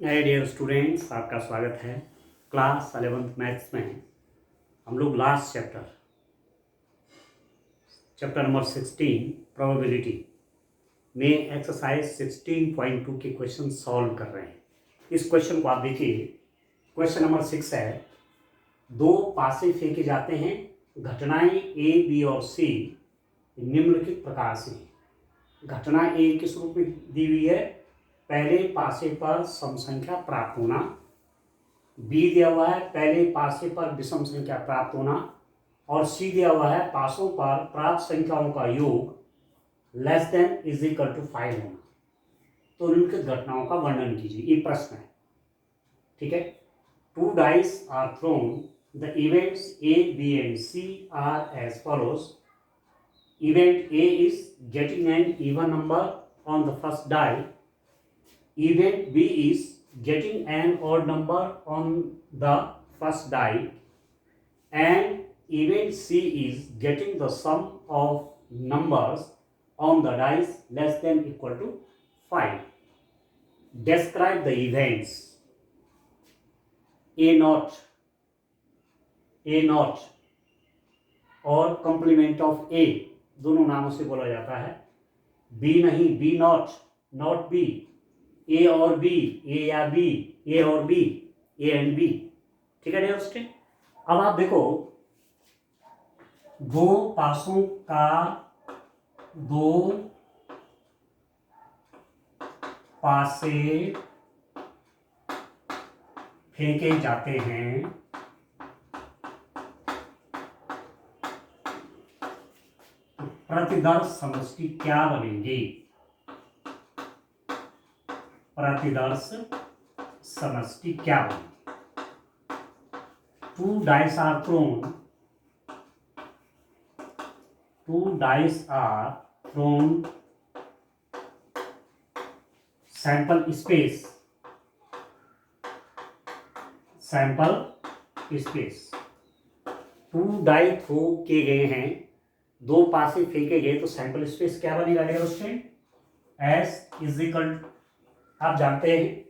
Dear students, आपका स्वागत है क्लास 11th मैथ्स में। हम लोग लास्ट चैप्टर नंबर 16 प्रोबेबिलिटी में एक्सरसाइज 16.2 के क्वेश्चन सॉल्व कर रहे हैं। इस क्वेश्चन को आप देखिए। क्वेश्चन नंबर 6 है, दो पासे फेंके जाते हैं, घटनाएं ए बी और सी निम्नलिखित प्रकार से हैं। घटना ए किस रूप में दी हुई है? पहले पासे पर सम संख्या प्राप्त होना। बी दिया हुआ है पहले पासे पर विषम संख्या प्राप्त होना। और सी दिया हुआ है पासों पर प्राप्त संख्याओं का योग less than is equal to 5 होना। तो निम्नलिखित घटनाओं का वर्णन कीजिए, ये प्रश्न है। ठीक है। 2 dice are thrown. The events A, B and C are as follows. Event A is getting an even number on the first die. Event B is getting an odd number on the first die, and event C is getting the sum of numbers on the dice less than equal to 5. Describe the events A naught और complement of A दोनों नामों से बोला जाता है। B नहीं, B not B, ए और B, ए या बी, ए और बी, ए एंड बी। ठीक है डियर स्टूडेंट। अब आप देखो, दो पासों का दो पासे फेंके जाते हैं, प्रतिदर्श समष्टि क्या बनेंगे? प्रतिदर्श समष्टि क्या बनेगी? 2 dice are thrown. 2 dice are thrown. Sample space 2 die throw किए गए हैं, दो पासे फेंके गए, तो सैंपल स्पेस क्या बनेगा dear student? S is equal, आप जानते हैं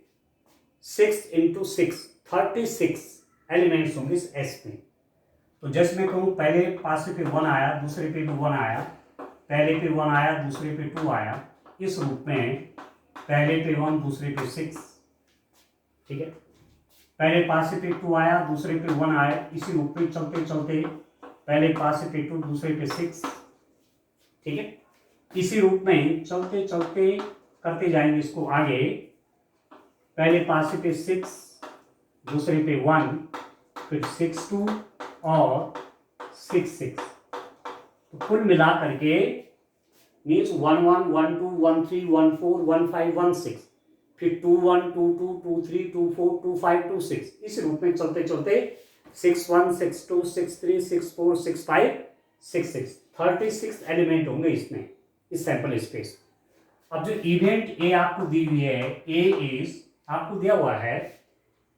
6 × 6 36 एलिमेंट्स होंगे इस एस में। तो जैसे मैं कहूँ पहले पासे पे 1 आया, दूसरे पे 1 आया, पहले पे 1 आया, दूसरे पे 2 आया, इस रूप में पहले पे 1 दूसरे पे 6। ठीक है। पहले पासे पे 2 आया, दूसरे पे 1 आया, इसी रूप में चलते चलते पहले पासे पे 2 दूसरे पे 6। ठीक है। इसी रूप में चलते चलते करते जाएंगे इसको आगे। पहले पासे पे 6, दूसरे पे 1, फिर 6 2 और 6 6। तो कुल मिला करके मीन्स 1 1 1 2 1 3 1 4 1 5 1 6, फिर 2 1 2 2 2 3 2 4 2 5 2 6। इस रूप में चलते चलते 6 1 6 2 6 3 6 4 6 5 6 6 36 एलिमेंट होंगे इसमें, इस सैंपल स्पेस। अब जो इवेंट ए आपको दी हुई है, ए इज आपको दिया हुआ है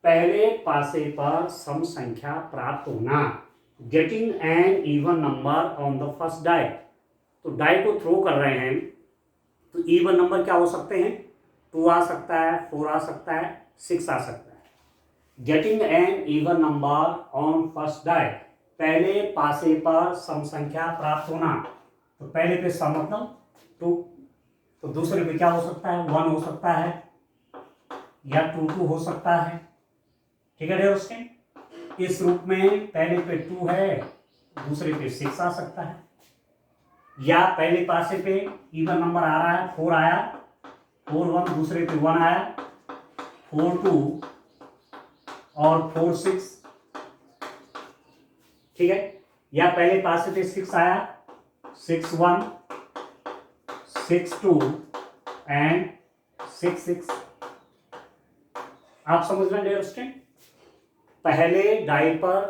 पहले पासे पर सम संख्या प्राप्त होना, getting an even number on the first die. तो डाई को थ्रो कर रहे हैं, तो इवन नंबर क्या हो सकते हैं? 2 आ सकता है, 4 आ सकता है, 6 आ सकता है। Getting an even number on first die, पहले पासे पर सम संख्या प्राप्त होना। तो पहले पे सम मतलब 2, तो दूसरे पे क्या हो सकता है? 1 हो सकता है या 2 2 हो सकता है। ठीक है उसके इस रूप में पहले पे 2 है, दूसरे पे 6 आ सकता है, या पहले पासे पे इवन नंबर आ रहा है, 4 आया, 4 1, दूसरे पे 1 आया, 4 2 और 4 6। ठीक है। या पहले पासे पे 6 आया, 6 1 6 2 एंड 6 6। आप समझ रहे हैं स्टूडेंट? पहले डाई पर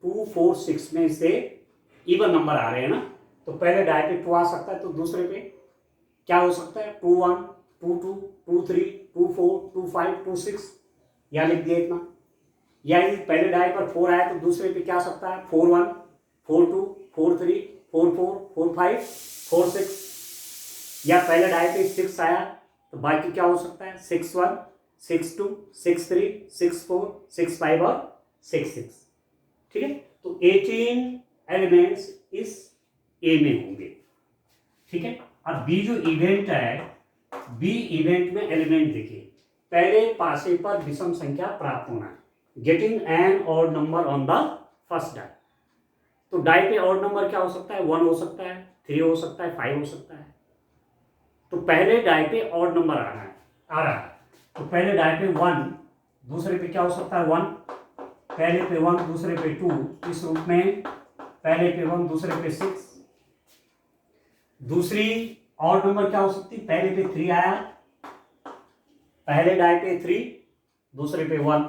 2 4 6 में से इवन नंबर आ रहे हैं ना, तो पहले डाई पे 2 आ सकता है, तो दूसरे पे क्या हो सकता है? 2 1 2 2 2 3 2 4 2 5 2 6, या लिख दिया इतना। या पहले डाई पर 4 आया, तो दूसरे पे क्या आ सकता है? 4 1 4 2 4 3 4 4 4 5 4 6। या पहले डाई पे 6 आया, तो बाकी क्या हो सकता है? 6 1 6 2 6 3 6 4 6 5 और 6 6। ठीक है, तो 18 एलिमेंट्स इस ए में होंगे। ठीक है, अब बी जो इवेंट है, बी इवेंट में एलिमेंट देखिए, पहले पासे पर विषम संख्या प्राप्त होना है, getting an odd number on the first die. तो डाई पे ऑड नंबर क्या हो सकता है, 1 हो सकता है, 3 हो सकता है, 5 हो सकता है। तो पहले डाई पे ऑड नंबर आ रहा है, तो पहले डाई पे 1, दूसरे पे क्या हो सकता है 1, पहले पे 1 दूसरे पे 2, इस रूप में पहले पे 1 दूसरे पे 6। दूसरी ऑड नंबर क्या हो सकती है, पहले पे 3 आया, पहले डाई पे 3 दूसरे पे 1,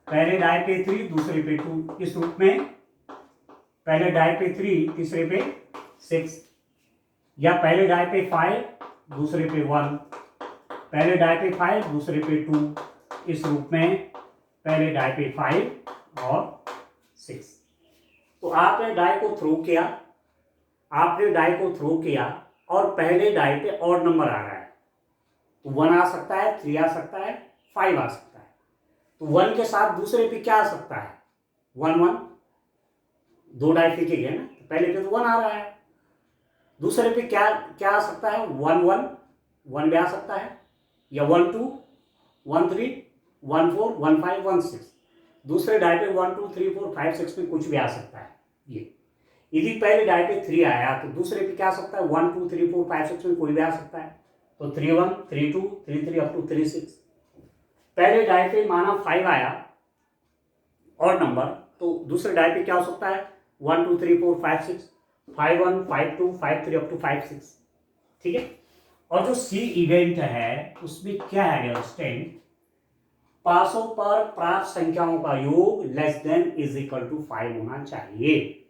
पहले डाई पे 3 दूसरे पे 2, इस रूप में पहले डाई पे 3 तीसरे पे 6, या पहले डाई पे 5 दूसरे पे 1, पहले डाई पे 5 दूसरे पे 2, इस रूप में पहले डाई पे 5 और 6। तो आपने डाई को थ्रो किया, आपने डाई को थ्रो किया और पहले डाई पे ऑड नंबर आ रहा है, तो 1 आ सकता है, 3 आ सकता है, 5 आ सकता है। तो 1 के साथ दूसरे पे क्या आ सकता है, 1 1, 2 डाई फेंके गए ना, तो पहले पे तो 1 आ रहा है, दूसरे पे क्या क्या आ सकता है, 1 1, 1 भी आ सकता है, या 1 2, 1 3, 1 4, 1 5, 1 6। दूसरे डाई पे 1 2 3 4 5 6 में कुछ भी आ सकता है। ये यदि पहले डाई पे 3 आया तो दूसरे पे क्या आ सकता है, 1 2 3 4 5 6 में कोई भी आ सकता है। तो 3 1 3 2 3 3 अप टू 3 6। पहले डाई पे माना 5 आया और नंबर, तो दूसरे डाई पे क्या हो सकता है, 1 2 3 4 5 6, 5 1 5 2 5 3 अप टू 5 6। ठीक है, और जो सी इवेंट है उसमें क्या है अंडरस्टैंड, पासों पर प्राप्त संख्याओं का योग less than is equal to 5 होना चाहिए।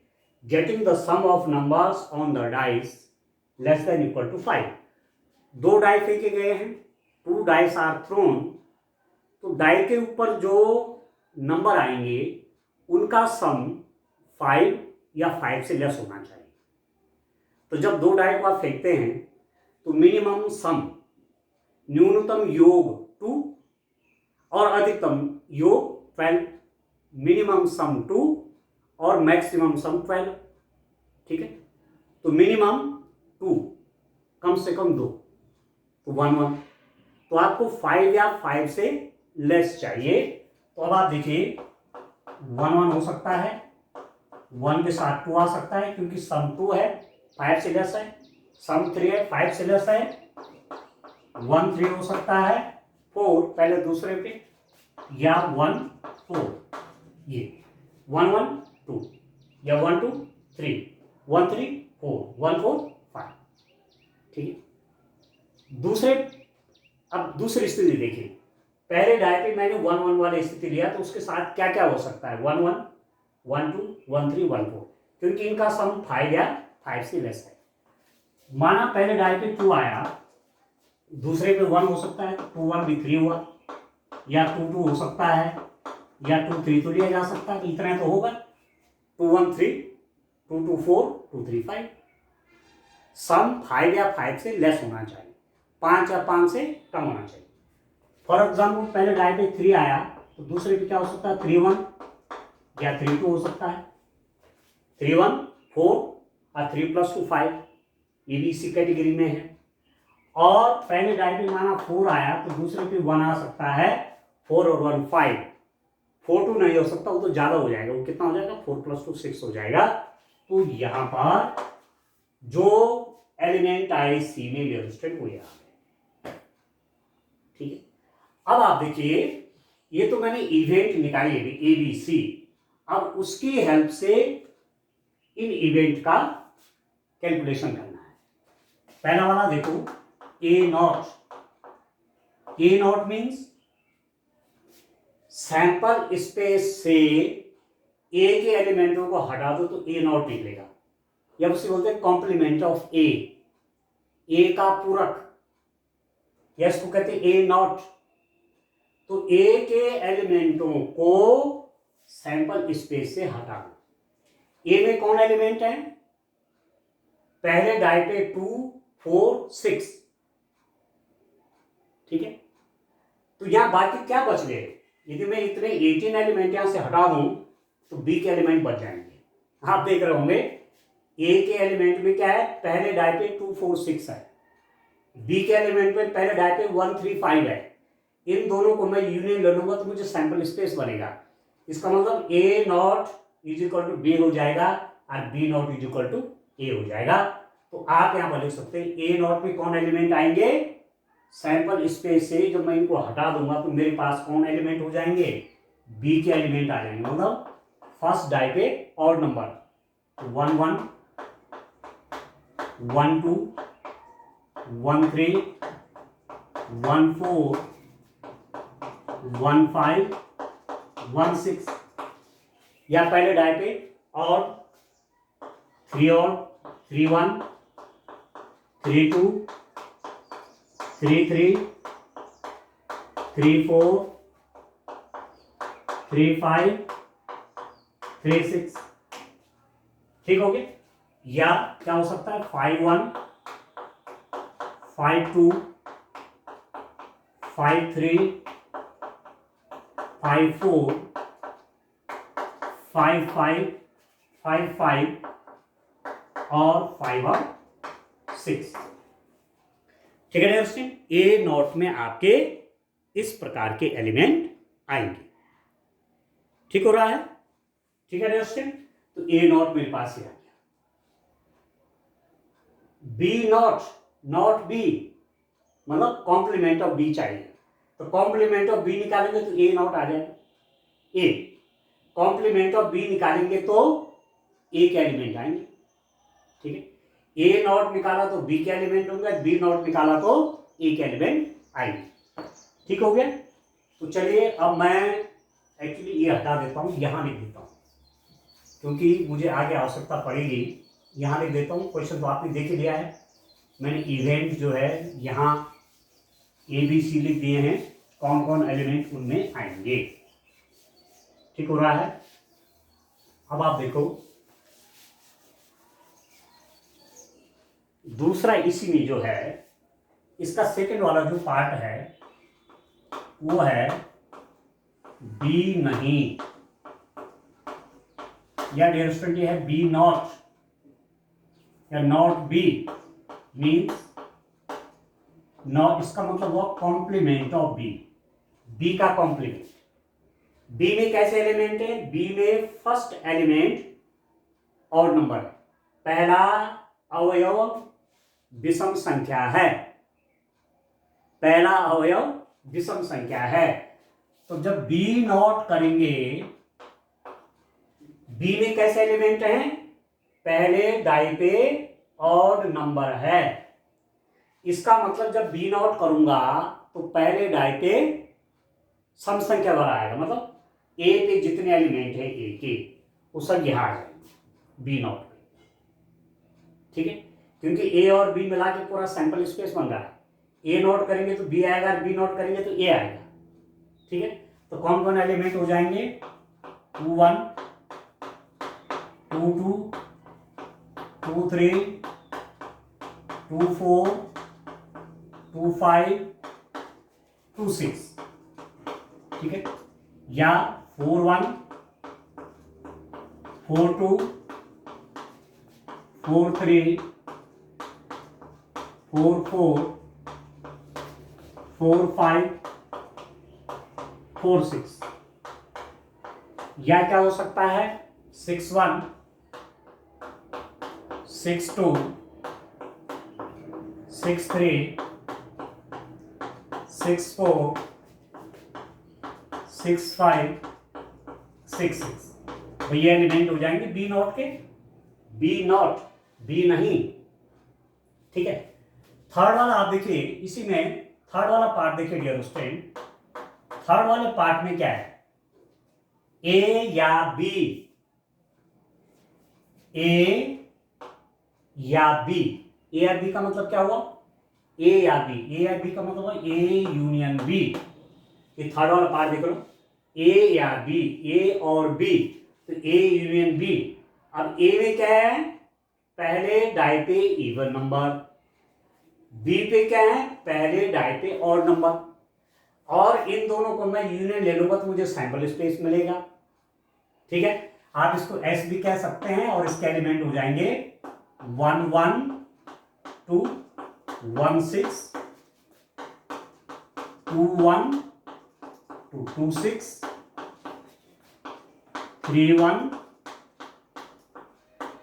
Getting the sum of numbers on the dice less than equal to 5। 2 die फेंके गए हैं, 2 डाइस आर थ्रोन, तो डाई के ऊपर जो नंबर आएंगे उनका सम 5 या 5 से लेस होना चाहिए। तो जब 2 डाई को आप फेंकते हैं तो मिनिमम सम, न्यूनतम योग 2 और अधिकतम योग 12, मिनिमम सम 2 और मैक्सिमम सम 12। ठीक है, तो मिनिमम 2, कम से कम 2, तो 1 1, तो आपको 5 या 5 से लेस चाहिए। तो अब आप देखिए 1 1 हो सकता है, 1 के साथ 2 आ सकता है क्योंकि सम 2 है, 5 से लेस है, सम 3 है, 5 से लेस है, 1 3 हो सकता है, 4 पहले दूसरे पे, या 1 4, ये 1 1 2, या 1 2 3, 1 3 4, 1 4 5। ठीक है, अब दूसरी स्थिति देखिए, पहले डाई पे मैंने 1 1 वाली स्थिति लिया, तो उसके साथ क्या क्या हो सकता है, 1 1 1 2 1 3 1 4, क्योंकि इनका सम 5 या 5 से लेस है। माना पहले डाई पे 2 आया, दूसरे पे 1 हो सकता है, 2 1 भी 3 हुआ, या 2 2 हो सकता है, या 2 3 तो लिया जा सकता है, तो इतना तो होगा, 2 1 3, 2 2 4, 2 3 5। सम 5 या 5 से लेस होना चाहिए, 5 या 5 से कम होना चाहिए। फॉर एग्जाम्पल पहले डाई पे 3 आया, तो दूसरे पे क्या हो सकता है, 3 1 या 3 2 हो सकता है, 3 1 4 और 3 + 2 5, ये भी इसी कैटेगरी में है। और पहले डाई पे माना 4 आया, तो दूसरे पे 1 आ सकता है, 4 और 1 5, 4 2 नहीं हो सकता, वो तो ज्यादा हो जाएगा, वो कितना हो जाएगा, 4 + 2 6 हो जाएगा। तो यहां पर जो एलिमेंट आए सी में व्यवस्थित हो यहाँ, ठीक है। अब आप देखिए, ये तो मैंने इवेंट निकाली है ए बी सी, अब उसकी हेल्प से इन इवेंट का कैलकुलेशन करना है। पहला वाला देखो, ए नॉट मीन्स सैंपल स्पेस से ए के एलिमेंटों को हटा दो तो ए नॉट निकलेगा, या उसे बोलते हैं कॉम्प्लीमेंट ऑफ ए का पूरक, या इसको कहते हैं ए नॉट। तो ए के एलिमेंटों को सैंपल स्पेस से हटा दो। ए में कौन एलिमेंट है, पहले डाई पे 2 4 6, ठीक है। तो यहाँ बाकी क्या बच गए? यदि मैं इतने 18 एलिमेंट यहाँ से हटा दूं तो बी के एलिमेंट बच जाएंगे। आप देख रहे होंगे ए के एलिमेंट में क्या है, पहले डाई पे 2 4 6 है, बी के एलिमेंट में पहले डाई पे 1 3 5 है। इन दोनों को मैं यूनियन ले लूंगा तो मुझे सैंपल स्पेस बनेगा। इसका मतलब A not is equal to B हो जाएगा और B not is equal to A हो जाएगा। तो आप यहां पर लिख सकते हैं ए नॉट में कौन एलिमेंट आएंगे, सैंपल स्पेस से जब मैं इनको हटा दूंगा तो मेरे पास कौन एलिमेंट हो जाएंगे, बी के एलिमेंट आ जाएंगे। मतलब फर्स्ट डाई पे ऑड नंबर 1 1 1 2 1 3 1 4 1 5 1 6, या पहले डाई पे ऑड 3 ऑड 3 1 3 2 3 3 3 4 3 5 3 6, ठीक हो गया। या क्या हो सकता है 5 1 5 2 5 3 5 4 5 5 5 5 और 5 और 6, ठीक है दोस्तों। ए नॉट में आपके इस प्रकार के एलिमेंट आएंगे, ठीक हो रहा है, ठीक है दोस्तों। तो ए नॉट मेरे पास ही आ गया। बी नॉट, नॉट बी मतलब कॉम्प्लीमेंट ऑफ बी चाहिए, तो कॉम्प्लीमेंट ऑफ बी निकालेंगे तो ए नॉट आ जाएगा। ए कॉम्प्लीमेंट ऑफ बी निकालेंगे तो ए के एलिमेंट आएंगे, ठीक है। ए नॉट निकाला तो बी के एलिमेंट होंगे, बी नॉट निकाला तो ए के एलिमेंट आएंगे, ठीक हो गया। तो चलिए अब मैं एक्चुअली ये हटा देता हूं, यहां लिख देता हूं क्योंकि मुझे आगे आवश्यकता पड़ेगी। यहां लिख देता हूं, क्वेश्चन तो आपने देख ही लिया है, मैंने इवेंट जो है यहाँ ए बी सी लिख दिए हैं, कौन कौन एलिमेंट उनमें आएंगे, ठीक हो रहा है। अब आप देखो दूसरा इसी में जो है इसका सेकंड वाला जो पार्ट है वो है बी नहीं, या डियर स्टूडेंट ये है बी नॉट या नॉट बी मीन्स नॉट, इसका मतलब हुआ कॉम्प्लीमेंट ऑफ बी, बी का कॉम्प्लीमेंट। बी में कैसे एलिमेंट है, बी में फर्स्ट एलिमेंट ऑड नंबर है, पहला अवयव विषम संख्या है, पहला अवयव विषम संख्या है। तो जब बी नॉट करेंगे, बी में कैसे एलिमेंट है, पहले डाई पे ऑड नंबर है, इसका मतलब जब बी नॉट करूंगा तो पहले डाई पे सम संख्या वाला आएगा, मतलब ए पे जितने एलिमेंट है ए के वो सब यहां आ जाएंगे बी नॉट पे, ठीक है। क्योंकि ए और बी मिला के पूरा सैंपल स्पेस बन रहा है, ए नोट करेंगे तो बी आएगा, बी नोट करेंगे तो ए आएगा, ठीक है। तो कौन कौन एलिमेंट हो जाएंगे, 2 1 2 2 2 3 2 4 2 5 2 6, ठीक है। या 4 1 4 2 4 3 4 4 4 5 4 6, या क्या हो सकता है 6 1 6 2 6 3 6 4 6 5 6 6, भैया एलिमेंट हो जाएंगे बी नॉट के, बी नॉट बी नहीं, ठीक है। थर्ड वाला आप देखिए, इसी में थर्ड वाला पार्ट देखिए डियर स्टूडेंट, थर्ड वाले पार्ट में क्या है, ए या बी, ए या बी, ए या बी का मतलब क्या हुआ, ए या बी, ए या बी का मतलब हुआ ए यूनियन बी, ये थर्ड वाला पार्ट देख लो, ए या बी, ए और बी, तो ए यूनियन बी। अब ए में क्या है, पहले डाई पे इवन नंबर, बी पे क्या है, पहले डाई पे ऑड नंबर। और इन दोनों को मैं यूनियन ले लूंगा तो मुझे सैंपल स्पेस मिलेगा। ठीक है, आप इसको एस भी कह सकते हैं और इसके एलिमेंट हो जाएंगे 1 1 2 1 6 2 1 2 2 6 3 1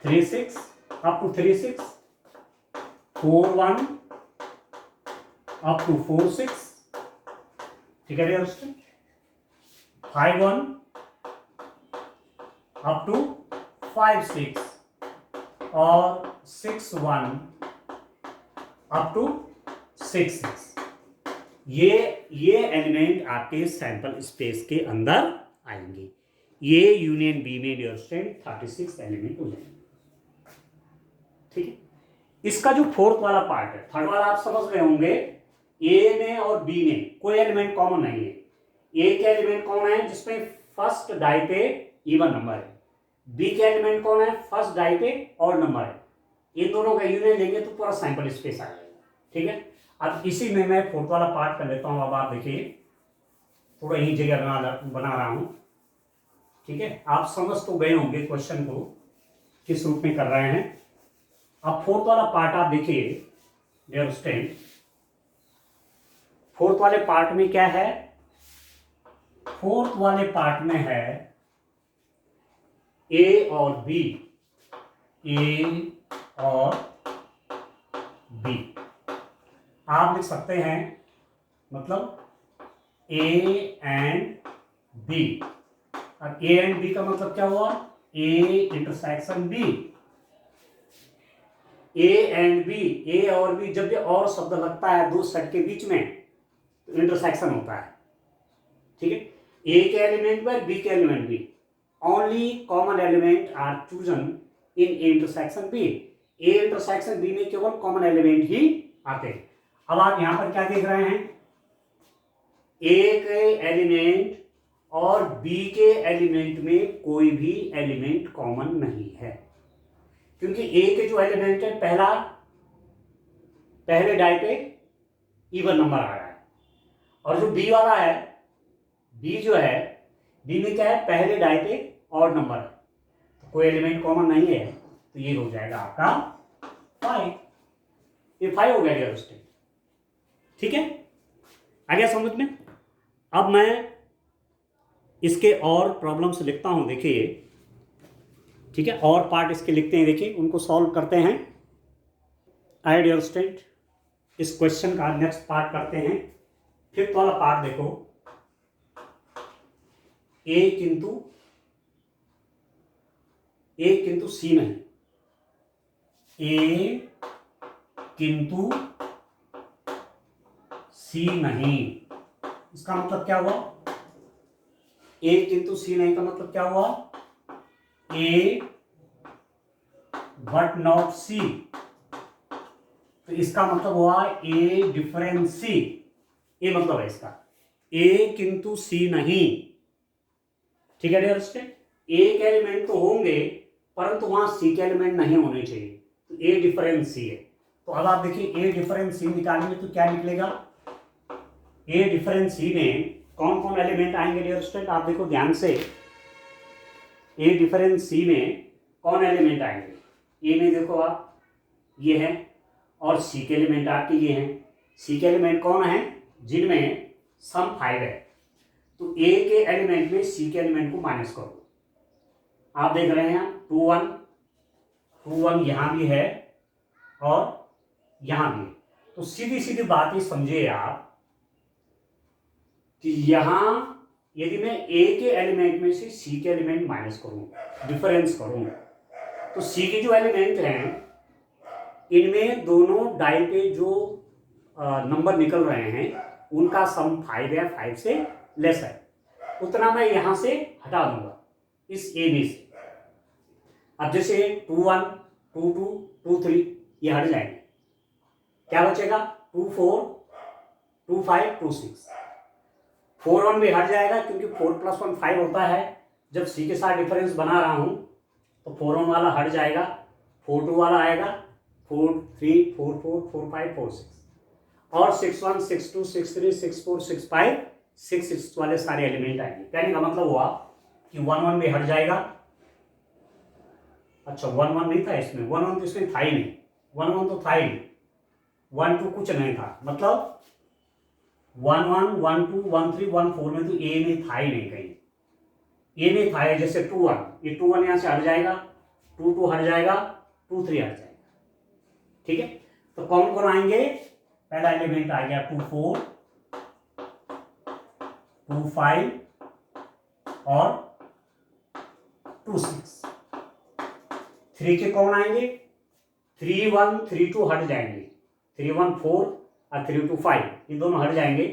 3 6 up to 3 6 4 1 up to 4 6। ठीक है यार, उसमें 5 1 up to 5 6 और 6 1 up to 6 6। ये एलिमेंट आपके सैंपल स्पेस के अंदर आएंगे। ये यूनियन बी में डियर स्टूडेंट 36 एलिमेंट हो जाएंगे। ठीक है, इसका जो फोर्थ वाला पार्ट है, थर्ड वाला आप समझ रहे होंगे, ए में और बी में कोई एलिमेंट कॉमन नहीं है। ए के एलिमेंट कौन है जिसमें फर्स्ट डाई पे इवन नंबर है, बी के एलिमेंट कौन है फर्स्ट डाई पे ऑड नंबर है। इन दोनों का यूनियन लेंगे तो पूरा सैंपल स्पेस आ जाएगा। ठीक है, अब इसी में मैं फोर्थ वाला पार्ट कर लेता हूं। अब आप देखिए, थोड़ा ही जगह बना रहा हूं। ठीक है, आप समझ तो गए होंगे क्वेश्चन को किस रूप में कर रहे हैं। अब फोर्थ वाला पार्ट आप देखिए डियर स्टूडेंट, फोर्थ वाले पार्ट में क्या है? फोर्थ वाले पार्ट में है ए और बी, ए और बी। आप लिख सकते हैं मतलब ए एंड बी। अब ए एंड बी का मतलब क्या हुआ? A intersection B. A and B, A और बी, जब भी और शब्द लगता है दो सेट के बीच में तो इंटरसेक्शन होता है। ठीक है, ए के एलिमेंट पर बी के element B, only common element are chosen in A intersection B. A intersection B में केवल कॉमन एलिमेंट ही आते हैं। अब आप यहां पर क्या देख रहे हैं? ए के एलिमेंट और बी के एलिमेंट में कोई भी एलिमेंट कॉमन नहीं है, क्योंकि ए के जो एलिमेंट है पहले डाई पे इवन नंबर आ रहा है, और जो बी वाला है, बी जो है, बी में क्या है पहले डाई पे ऑड नंबर है, तो कोई एलिमेंट कॉमन नहीं है, तो ये हो जाएगा आपका 5। ये 5 हो गया डियर स्टूडेंट। ठीक है, आ गया समझ में? अब मैं इसके और प्रॉब्लम्स लिखता हूं, देखिए। ठीक है, और पार्ट इसके लिखते हैं, देखिए उनको सॉल्व करते हैं। आई डियर स्टूडेंट, इस क्वेश्चन का नेक्स्ट पार्ट करते हैं। फिफ्थ वाला पार्ट देखो, ए किंतु सी नहीं, ए किंतु सी नहीं। इसका मतलब क्या हुआ? ए किंतु सी नहीं का मतलब क्या हुआ? ए बट नॉट सी। तो इसका मतलब हुआ ए डिफरेंट सी। ये मतलब है इसका, ए किंतु सी नहीं। ठीक है डियर स्टूडेंट, ए के एलिमेंट तो होंगे परंतु वहां सी के एलिमेंट नहीं होने चाहिए, तो ए डिफरेंट सी है। तो अब आप देखिए ए डिफरेंट सी निकालेंगे तो क्या निकलेगा? ए डिफरेंट सी में कौन कौन एलिमेंट आएंगे डियर स्टूडेंट? आप देखो ध्यान से, ए डिफरेंट सी में कौन एलिमेंट आएंगे? ए में देखो आप, ये है, और सी के एलिमेंट आपके ये हैं। सी के एलिमेंट कौन है? जिनमें सम 5 है। तो ए के एलिमेंट में सी के एलिमेंट को माइनस करो। आप देख रहे हैं 2 1 यहां भी है और यहां भी है। तो सीधी सीधी बात ही समझिए आप कि यहां यदि मैं ए के एलिमेंट में से सी के एलिमेंट माइनस करूं, डिफरेंस करूं, तो सी के जो एलिमेंट हैं इनमें दोनों डाई पे जो नंबर निकल रहे हैं उनका सम 5 है, 5 से लेस है, उतना मैं यहां से हटा दूंगा इस ए बी से। अब जैसे 2 1 2 2 2 3 ये हट जाएंगे, क्या बचेगा? 2 4 2 5 2 6। 4 1 भी हट जाएगा क्योंकि 4 + 1 5 होता है। जब सी के साथ डिफरेंस बना रहा हूं तो 4 1 वाला हट जाएगा, 4 2 वाला आएगा, 4 3 4 4 4 5 4 6। और 6 1 6 2 6 3 6 4 6 5 6 6 वाले सारे एलिमेंट आएंगे। कहने का मतलब हुआ कि 1 1 भी हट जाएगा। अच्छा 1 1 नहीं था इसमें, 1 1 तो इसमें था ही नहीं, 1 1 तो था ही नहीं, 1 2 कुछ नहीं था, मतलब 1 1 1 2 1 3 1 4 में तो ए में था ही नहीं कहीं, ए में था। जैसे 2 1, ये 2 1 यहाँ से हट जाएगा, 2 2 हट जाएगा, 2 3 हट जाएगा। ठीक है, तो कौन कौन आएंगे? पहला एलिमेंट आ गया 2 4 2 5 और 2 6। 3 के कौन आएंगे? 3 1 3 2 हट जाएंगे, 3 1 4 और 3 2 5, ये दोनों हट जाएंगे।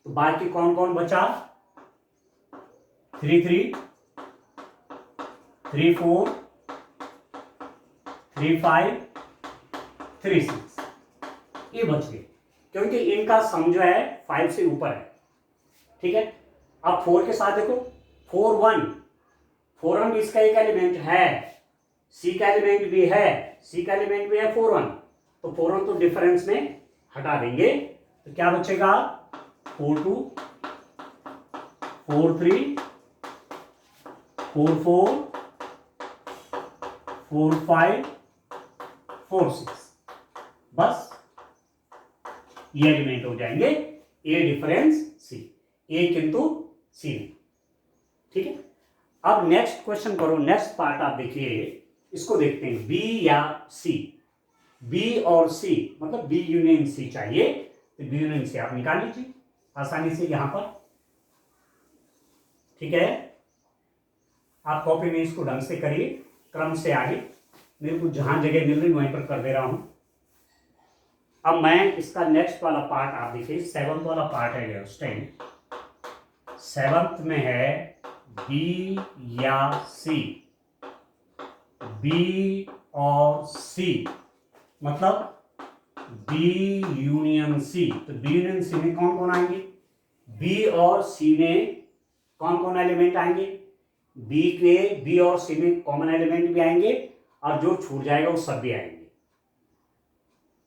तो बाकी कौन कौन बचा? 3 3 3 4 3 5 3 6, ये बच गए, क्योंकि इनका सम जो है 5 से ऊपर है। ठीक है, अब 4 के साथ देखो, 4 1 4 1 भी इसका एक एलिमेंट है, सी का एलिमेंट भी है, सी का एलिमेंट भी है 4 1, तो 4 1 तो डिफरेंस में हटा देंगे, तो क्या बचेगा? 4 2 4 3 4 4 4 5 4 6, बस ये एलिमेंट हो जाएंगे, ए डिफरेंस सी, ए किंतु सी। ठीक है, अब नेक्स्ट क्वेश्चन करो, नेक्स्ट पार्ट आप देखिए, इसको देखते हैं, बी या सी, बी और सी, मतलब बी यूनियन सी चाहिए, तो बी यूनियन सी आप निकाल लीजिए आसानी से यहां पर। ठीक है, आप कॉपी में इसको ढंग से करिए, क्रम से आगे, मेरे को जहां जगह मिल रही वहीं पर कर दे रहा हूं। अब मैं इसका नेक्स्ट वाला पार्ट आप देखिए, 7th वाला पार्ट है स्टैंड, 7th में है बी या सी, बी और सी, मतलब बी यूनियन सी, तो बी यूनियन सी में कौन कौन आएंगे? बी और सी में कौन कौन एलिमेंट आएंगे? बी और सी में कॉमन एलिमेंट भी आएंगे, और जो छूट जाएगा वो सब भी आएंगे,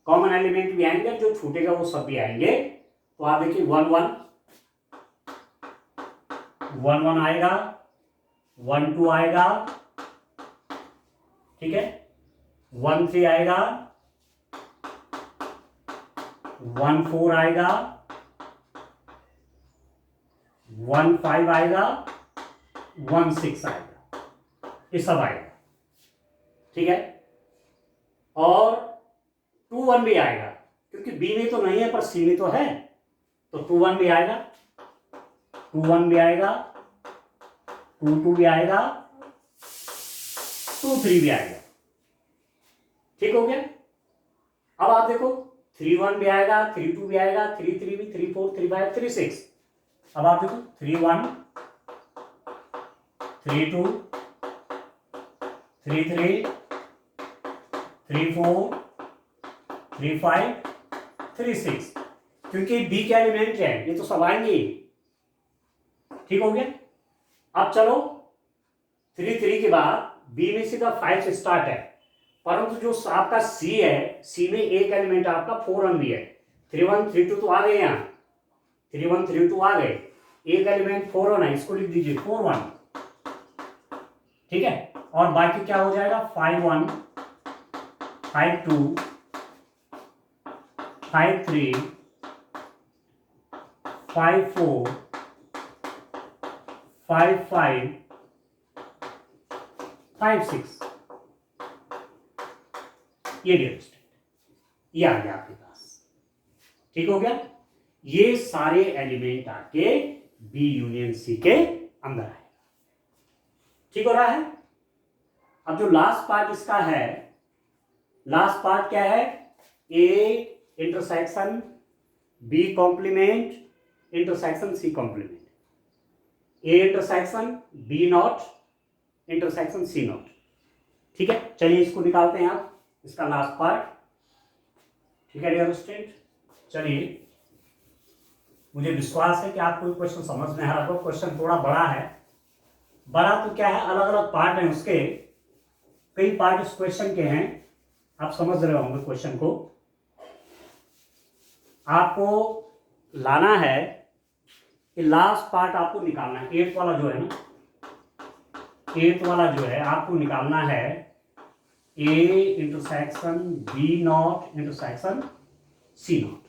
कॉमन एलिमेंट भी आएंगे, जो छूटेगा वो सब भी आएंगे। तो आप देखिए 1 1 1 1 आएगा, 1 2 आएगा, ठीक है, 1 3 आएगा, 1 4 आएगा, 1 5 आएगा, 1 6 आएगा, ये सब आएगा। ठीक है, और 2 1 भी आएगा, क्योंकि बी में तो नहीं है पर सी में तो है, तो 2 1 भी आएगा, 2 1 भी आएगा, 2 2 भी आएगा, 2 3 भी आएगा। ठीक हो गया। अब आप देखो 3 1 भी आएगा, 3 2 भी आएगा, 3 3 भी, 3 4 3 5 3 6। अब आप देखो 3 1 3 2 3 3 3 4 3 5 3 6, क्योंकि बी के एलिमेंट है, ये तो सब आएंगे। ठीक हो गया। अब चलो 3 3 के बाद बी में सीधा 5 से स्टार्ट है, परंतु जो आपका सी है, सी में एक एलिमेंट आपका 4 1 भी है, 3 1 3 2 तो आ गए, यहाँ 3 1 3 2 आ गए, एक एलिमेंट 4 1 है, इसको लिख दीजिए 4 1। ठीक है, और बाकी क्या हो जाएगा? 5 1 5 2 5 3 5 4 5 5 5 6, ये डिस्टेंट, ये आ गया आपके पास। ठीक हो गया। ये सारे एलिमेंट आके बी यूनियन सी के अंदर आएगा। ठीक हो रहा है। अब जो लास्ट पार्ट इसका है, लास्ट पार्ट क्या है? A intersection B complement intersection C complement, A intersection B not intersection C not. ठीक है, चलिए इसको निकालते हैं आप, इसका लास्ट पार्ट। ठीक है डियर स्टूडेंट, चलिए, मुझे विश्वास है कि आपको क्वेश्चन समझ में आ रहा होगा। क्वेश्चन थोड़ा बड़ा है, बड़ा तो क्या है, अलग अलग पार्ट हैं उसके, कई पार्ट इस क्वेश्चन के हैं, आप समझ रहे होंगे क्वेश्चन को। आपको लाना है कि लास्ट पार्ट आपको निकालना है, एट्थ वाला जो है ना, एट्थ वाला जो है आपको निकालना है A intersection B not intersection C not,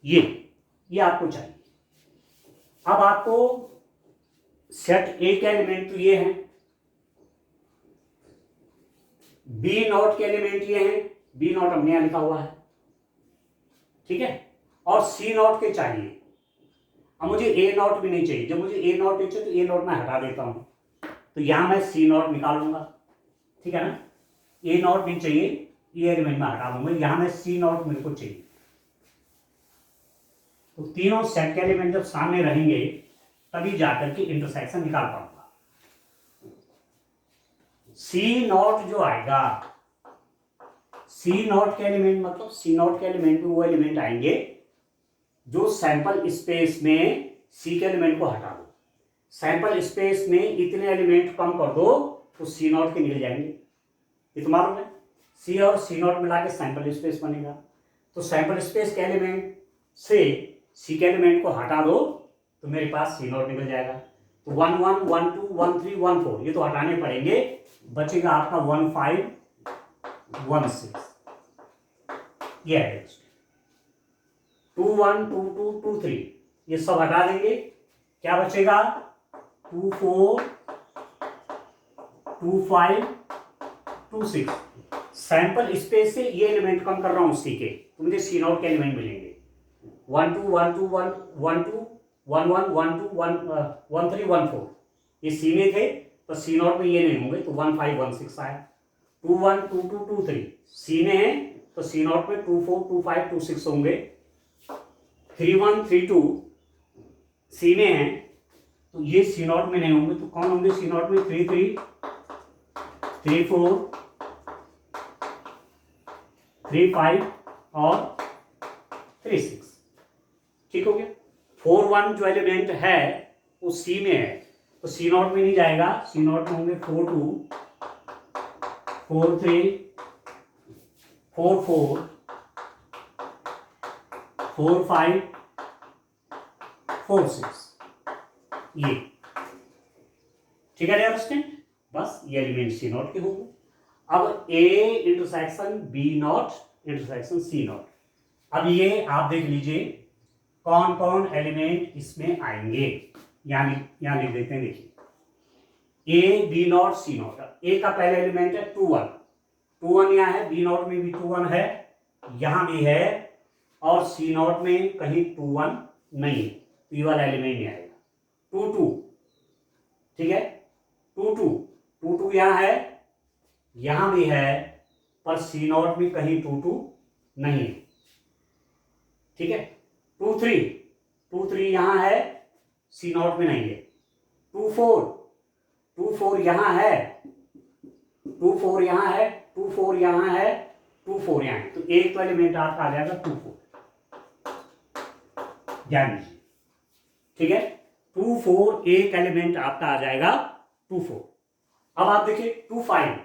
ये आपको चाहिए। अब आपको सेट ए के एलिमेंट तो ये हैं, बी नॉट के एलिमेंट ये हैं, बी नॉट हमने यहां लिखा हुआ है, ठीक है, और सी नॉट के चाहिए। अब मुझे ए नॉट भी नहीं चाहिए, जब मुझे ए नॉट नहीं चाहिए तो ए नॉट मैं हटा देता हूं, तो यहां मैं सी नॉट निकालूंगा, ठीक है ना, ए नॉट नहीं चाहिए, ये एलिमेंट में हटा दूंगा, यहां मैं सी नॉट मेरे को चाहिए। तो तीनों सेट के एलिमेंट जब सामने रहेंगे तभी जाकर के इंटरसेक्शन निकाल पाऊंगा। सी नॉट जो आएगा, सी नॉट के एलिमेंट मतलब सी नॉट के एलिमेंट में वो एलिमेंट आएंगे जो सैंपल स्पेस में सी के एलिमेंट को हटा दो, सैंपल स्पेस में इतने एलिमेंट कम कर दो तो सी नॉट के निकल जाएंगे, ये तो मालूम है। सी और सी नॉट मिला के सैंपल स्पेस बनेगा, तो सैंपल स्पेस के एलिमेंट से सी के एलिमेंट को हटा दो तो मेरे पास सी नॉट निकल जाएगा। तो 1 1 1 2 1 3 1 4 ये तो हटाने पड़ेंगे, बचेगा आपका 1 5 1 6, ये है 2 1 2 2 2 3, ये सब हटा देंगे, क्या बचेगा 2 4 2 5 2 6। सैंपल स्पेस से ये एलिमेंट कम कर रहा हूं सी के, तो मुझे सी नॉट के एलिमेंट मिलेंगे 1 2 1 2 1 1 2 1 1 1 2 1 1 3 1 4, ये सी में थे तो सी नॉट में ये नहीं होंगे, तो 1 5 1 6 आया। 2 1 2 2 2 3 सी में है तो सी नॉट में 2 4 2 5 2 6 होंगे। 3 1 3 2 सी में है तो ये सी नॉट में नहीं होंगे, तो कौन होंगे सी नॉट में 3 3 3 4 3 5 और 3 6, ठीक हो गया। 4 1 जो एलिमेंट है वो सी में है तो सी नॉट में नहीं जाएगा, सी नॉट में होंगे 4 2 4 3 4 4 4 5 4 6, ये ठीक है अंडरस्टैंड। बस ये एलिमेंट सी नॉट के होंगे। अब A intersection B not intersection C not, अब ये आप देख लीजिए कौन कौन एलिमेंट इसमें आएंगे, यहां लिख देते हैं, देखिए A B not C not. A का पहला एलिमेंट है 2 1, 2 1 यहाँ है, बी नॉट में भी 2 1 है, यहां भी है, और सी नॉट में कहीं 2 1 नहीं है, तो ये वाला एलिमेंट नहीं आएगा। 2 2, ठीक है, 2 2 2 2 यहाँ है, यहां भी है, पर सी नॉट में कहीं 2 2 नहीं है, ठीक है। 2 3 2 3 यहां है, सी नॉट में नहीं है। 2 4 2 4 यहां है, 2 4 यहां है, 2 4 यहां है, 2 4 यहां है, तो एक तो एलिमेंट आपका आ जाएगा 2 4, ध्यान दीजिए, ठीक है। 2 4 एक एलिमेंट आपका आ जाएगा 2 4। अब आप देखिए 2 5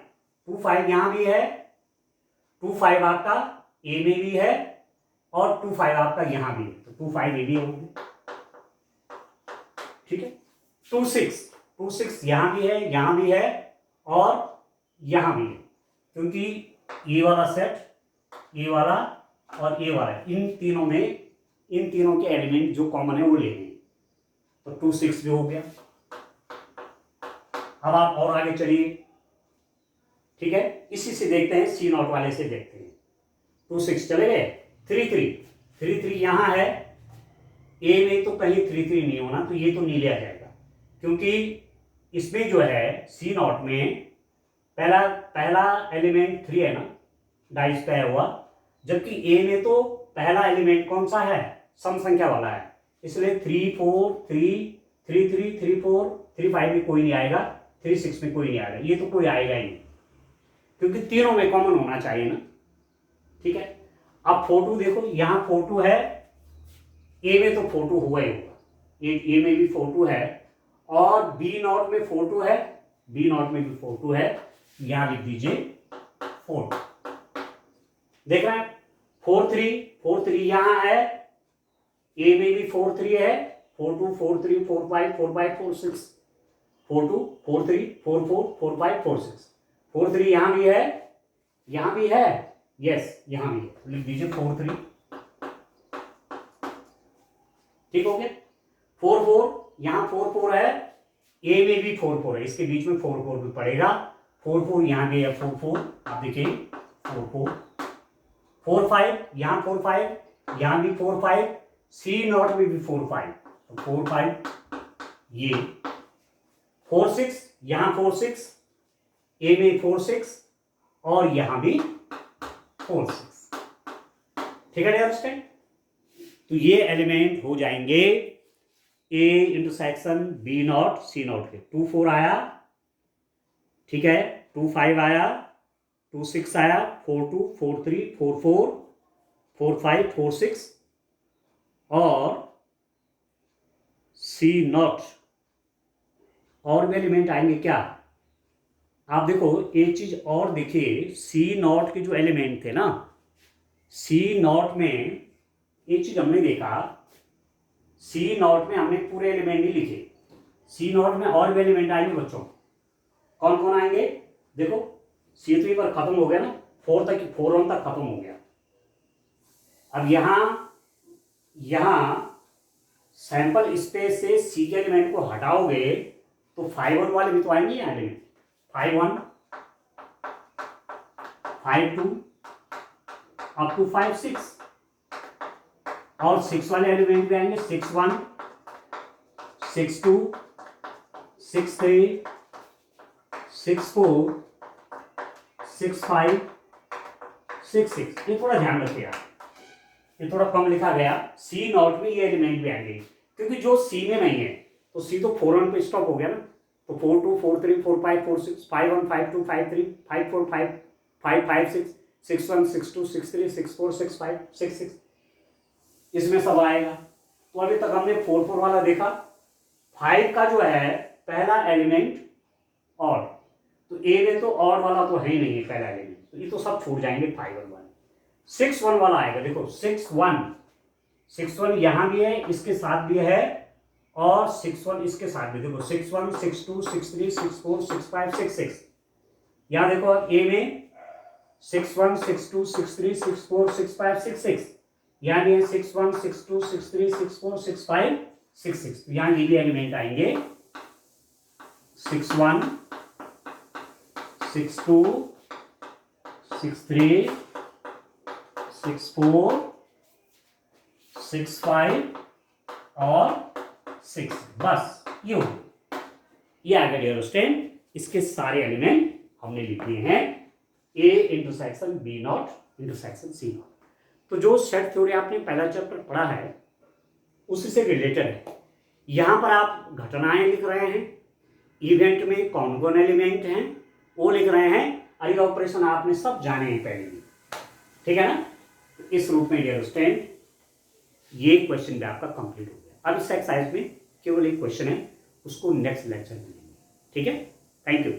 2 5 यहां भी है, 2 5 आपका ए में भी है, और 2 5 आपका यहां भी है, तो 2 5 ए भी होंगे, ठीक है। 2 6 यहां भी है, यहां भी है, और यहां भी है, क्योंकि ये वाला सेट, ये वाला और ये वाला, इन तीनों के एलिमेंट जो कॉमन है वो ले लेंगे, तो 2 6 भी हो गया। अब आप और आगे चलिए, ठीक है, इसी से देखते हैं, सी नॉट वाले से देखते हैं। 2 6 चले गए। 3 3 यहां है, ए में तो कहीं 3 3 नहीं होना, तो ये तो नीले आ जाएगा, क्योंकि इसमें जो है सी नॉट में पहला एलिमेंट 3 है ना, डाइस पे हुआ, जबकि ए में तो पहला एलिमेंट कौन सा है, सम संख्या वाला है, इसलिए 3 4 3 3 3 3 4 3 5 में कोई नहीं आएगा, 3 6 में कोई नहीं आएगा, ये तो कोई आएगा ही नहीं, क्योंकि तीनों में कॉमन होना चाहिए ना, ठीक है। अब 4 2 देखो, यहां 4 2 है, ए में तो 4 2 हुआ ही होगा, ए में भी 4 2 है, और बी नॉट में 4 2 है, बी नॉट में भी 4 2 है, यहां लिख दीजिए 4 2, देख रहे हैं 4 3 यहां है, ए में भी 4 3 है, 4 2 4 3 4 5 4 5 4 6, 4 2 4 3 4 4 4 5 4 6, 4 3 यहाँ भी है, यहाँ भी है, यस यहाँ भी है, लिख दीजिए 4 3, ठीक हो गया। 4 4 यहाँ 4 4 है, ए में भी 4 4 है, इसके बीच में 4 4 भी पड़ेगा, 4 4 यहाँ भी है 4 4, आप देखिए 4 4 4 5 यहाँ 4 5 यहाँ भी 4 5, सी नॉट में भी 4 5, तो 4 5 ये 4 6 यहाँ 4 6, ए में 4 6 और यहाँ भी 4 6, ठीक है अंडरस्टैंड। तो ये एलिमेंट हो जाएंगे A intersection B not C not के। 2 4 आया, ठीक है, 2 5 आया, 2 6 आया, 4 2 4 3 4 4 4 5 4 6 और सी नॉट। और भी एलिमेंट आएंगे क्या, आप देखो एक चीज और देखिए, सी नॉट के जो एलिमेंट थे ना, सी नॉट में एक चीज हमने देखा, सी नॉट में हमने पूरे एलिमेंट नहीं लिखे, सी नॉट में और भी एलिमेंट आएंगे बच्चों। कौन कौन आएंगे, देखो सी तो एक बार खत्म हो गया ना, 4 तक 4 1 तक खत्म हो गया। अब यहां सैंपल स्पेस से सी के एलिमेंट को हटाओगे तो 5 1 वाले भी तो आएंगे यहाँ एलिमेंट, 5 1 5 2 अप टू 5 6, और 6 वाले एलिमेंट भी आएंगे, 6 1 6 2 6 3 6 4 6 5 6 6। ये थोड़ा ध्यान रखिएगा, ये थोड़ा कम लिखा गया, सी नॉट में ये एलिमेंट भी आएंगे, क्योंकि जो सी में नहीं है तो सी तो 4 1 पे स्टॉप हो गया ना, तो 4 2 4 3 4 5 4 6 5 1 5 2 5 3 5 4 5 5 5 6 6 1 6 2 6 3 6 4 6 5 6 6, इसमें सब आएगा। तो अभी तक हमने 4 4 वाला देखा, 5 का जो है पहला एलिमेंट और, तो ए में तो और वाला तो है ही नहीं है पहला एलिमेंट, तो ये तो सब छूट जाएंगे 5 1 वाले। 6 1 वाला आएगा, देखो 6 1 यहाँ भी है, इसके साथ भी है, और 6 1 इसके साथ भी, देखो 6 1 6 2 6 3 6 4 6 5 6 6। यहाँ देखो ए में 6 1 6 2 6 3 6 4 6 5 6 6, यहाँ भी है 6 1 6 2 6 3 6 4 6 5 6 6। तो यहाँ ये भी एलिमेंट आएंगे 6 1 6 2 6 3 6 4 6 5 और 6, बस ये हो गया, ये आ गया डियर स्टूडेंट। इसके सारे एलिमेंट हमने लिखने हैं, A intersection B not intersection C not. तो जो सेट थ्योरी आपने पहला चैप्टर पढ़ा है उसी से रिलेटेड है। यहाँ पर आप घटनाएं लिख रहे हैं, इवेंट में कौन कौन एलिमेंट हैं वो लिख रहे हैं, और ये ऑपरेशन आपने सब जाने हैं पहले ही, ठीक है ना। इस रूप में डियर स्टूडेंट ये क्वेश्चन भी आपका कंप्लीट हो गया। अब इस एक्सरसाइज में केवल एक क्वेश्चन है, उसको नेक्स्ट लेक्चर में लेंगे, ठीक है। Thank you.